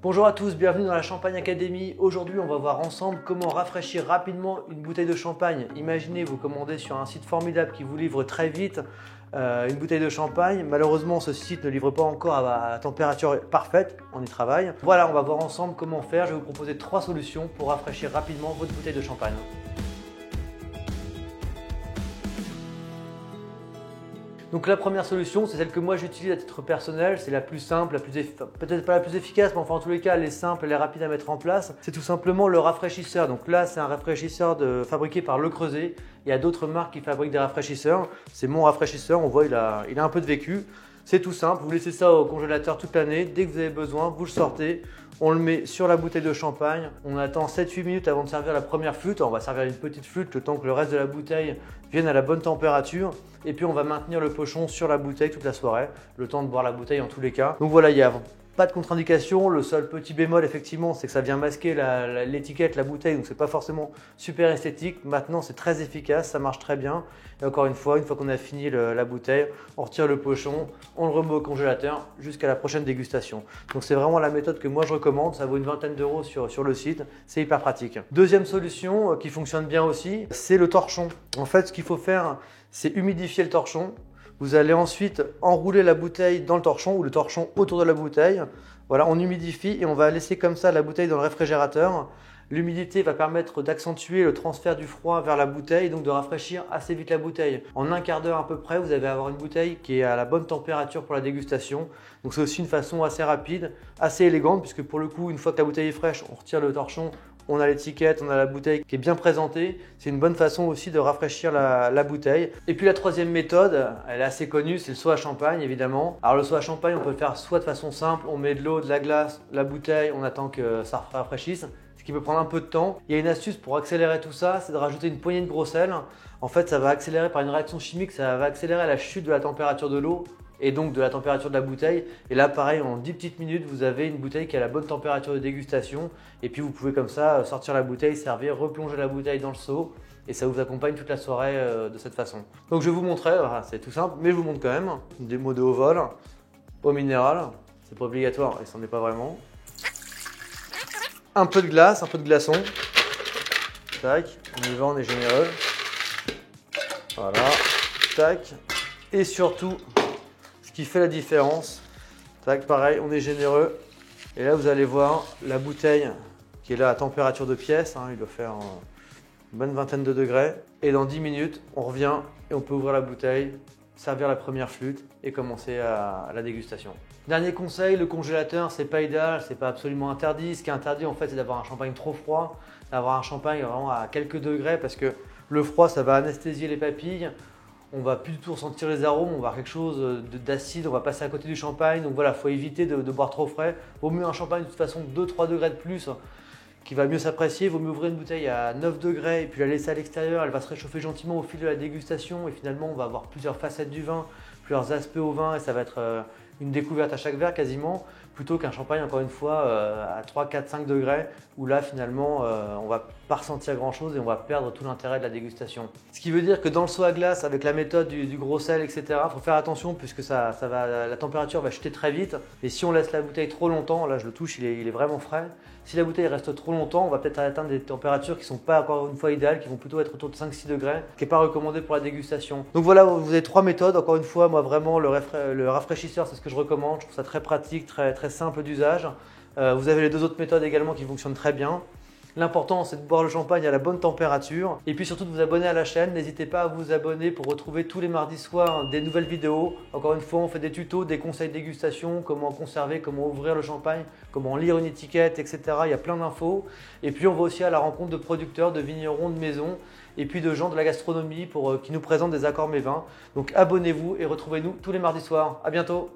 Bonjour à tous, bienvenue dans la Champagne Academy. Aujourd'hui, on va voir ensemble comment rafraîchir rapidement une bouteille de champagne. Imaginez, vous commandez sur un site formidable qui vous livre très vite une bouteille de champagne. Malheureusement, ce site ne livre pas encore à la température parfaite, on y travaille. Voilà, on va voir ensemble comment faire. Je vais vous proposer 3 solutions pour rafraîchir rapidement votre bouteille de champagne. Donc la première solution, c'est celle que moi j'utilise à titre personnel, c'est la plus simple, peut-être pas la plus efficace, mais enfin en tous les cas elle est simple, elle est rapide à mettre en place. C'est tout simplement le rafraîchisseur. Donc là c'est un rafraîchisseur fabriqué par Le Creuset. Il y a d'autres marques qui fabriquent des rafraîchisseurs. C'est mon rafraîchisseur, on voit il a un peu de vécu. C'est tout simple, vous laissez ça au congélateur toute l'année. Dès que vous avez besoin, vous le sortez, on le met sur la bouteille de champagne. On attend 7-8 minutes avant de servir la première flûte. On va servir une petite flûte le temps que le reste de la bouteille vienne à la bonne température. Et puis on va maintenir le pochon sur la bouteille toute la soirée, le temps de boire la bouteille en tous les cas. Donc voilà, il n'y a pas de contre-indication. Le seul petit bémol effectivement, c'est que ça vient masquer l'étiquette, la bouteille, donc c'est pas forcément super esthétique. Maintenant c'est très efficace, ça marche très bien. Et encore une fois qu'on a fini la bouteille, on retire le pochon, on le remet au congélateur jusqu'à la prochaine dégustation. Donc c'est vraiment la méthode que moi je recommande, ça vaut une vingtaine d'euros sur le site, c'est hyper pratique. Deuxième solution qui fonctionne bien aussi, c'est le torchon. En fait ce qu'il faut faire, c'est humidifier le torchon. Vous allez ensuite enrouler la bouteille dans le torchon ou le torchon autour de la bouteille. Voilà, on humidifie et on va laisser comme ça la bouteille dans le réfrigérateur. L'humidité va permettre d'accentuer le transfert du froid vers la bouteille, donc de rafraîchir assez vite la bouteille. En un quart d'heure à peu près, vous allez avoir une bouteille qui est à la bonne température pour la dégustation. Donc c'est aussi une façon assez rapide, assez élégante, puisque pour le coup, une fois que la bouteille est fraîche, on retire le torchon, on a l'étiquette, on a la bouteille qui est bien présentée. C'est une bonne façon aussi de rafraîchir la bouteille. Et puis la troisième méthode, elle est assez connue, c'est le seau à champagne évidemment. Alors le seau à champagne, on peut le faire soit de façon simple, on met de l'eau, de la glace, la bouteille, on attend que ça rafraîchisse, ce qui peut prendre un peu de temps. Il y a une astuce pour accélérer tout ça, c'est de rajouter une poignée de gros sel. En fait, ça va accélérer par une réaction chimique, ça va accélérer la chute de la température de l'eau et donc de la température de la bouteille. Et là pareil, en 10 petites minutes, vous avez une bouteille qui a la bonne température de dégustation. Et puis vous pouvez comme ça sortir la bouteille, servir, replonger la bouteille dans le seau. Et ça vous accompagne toute la soirée de cette façon. Donc je vais vous montrer, voilà, c'est tout simple, mais je vous montre quand même. Des mots de haut vol, eau minérale, c'est pas obligatoire et ça n'en est pas vraiment. Un peu de glace, un peu de glaçon. Tac, on y va, on est généreux. Voilà, tac. Et surtout, ce qui fait la différence, tac, pareil, on est généreux. Et là, vous allez voir la bouteille qui est là à température de pièce. Il doit faire une bonne vingtaine de degrés. Et dans 10 minutes, on revient et on peut ouvrir la bouteille, servir la première flûte et commencer à la dégustation. Dernier conseil, le congélateur, c'est pas idéal, c'est pas absolument interdit. Ce qui est interdit, en fait, c'est d'avoir un champagne trop froid, d'avoir un champagne vraiment à quelques degrés parce que le froid, ça va anesthésier les papilles. On va plus du tout ressentir les arômes, on va avoir quelque chose d'acide, on va passer à côté du champagne. Donc voilà, il faut éviter de boire trop frais. Vaut mieux un champagne de toute façon 2-3 degrés de plus qui va mieux s'apprécier. Vaut mieux ouvrir une bouteille à 9 degrés et puis la laisser à l'extérieur. Elle va se réchauffer gentiment au fil de la dégustation et finalement on va avoir plusieurs facettes du vin, plusieurs aspects au vin et ça va être une découverte à chaque verre quasiment, plutôt qu'un champagne encore une fois à 3, 4, 5 degrés où là finalement on va pas ressentir grand chose et on va perdre tout l'intérêt de la dégustation. Ce qui veut dire que dans le seau à glace avec la méthode du gros sel etc, il faut faire attention puisque la température va chuter très vite et si on laisse la bouteille trop longtemps, là je le touche, il est vraiment frais. Si la bouteille reste trop longtemps, on va peut-être atteindre des températures qui ne sont pas encore une fois idéales, qui vont plutôt être autour de 5-6 degrés, ce qui n'est pas recommandé pour la dégustation. Donc voilà, vous avez 3 méthodes. Encore une fois, moi vraiment le rafraîchisseur, c'est ce que je recommande. Je trouve ça très pratique, très simple d'usage. Vous avez les 2 autres méthodes également qui fonctionnent très bien. L'important, c'est de boire le champagne à la bonne température et puis surtout de vous abonner à la chaîne. N'hésitez pas à vous abonner pour retrouver tous les mardis soirs des nouvelles vidéos. Encore une fois, on fait des tutos, des conseils de dégustation, comment conserver, comment ouvrir le champagne, comment lire une étiquette, etc. Il y a plein d'infos. Et puis, on va aussi à la rencontre de producteurs, de vignerons, de maisons et puis de gens de la gastronomie qui nous présentent des accords mets vins. Donc, abonnez-vous et retrouvez-nous tous les mardis soirs. À bientôt!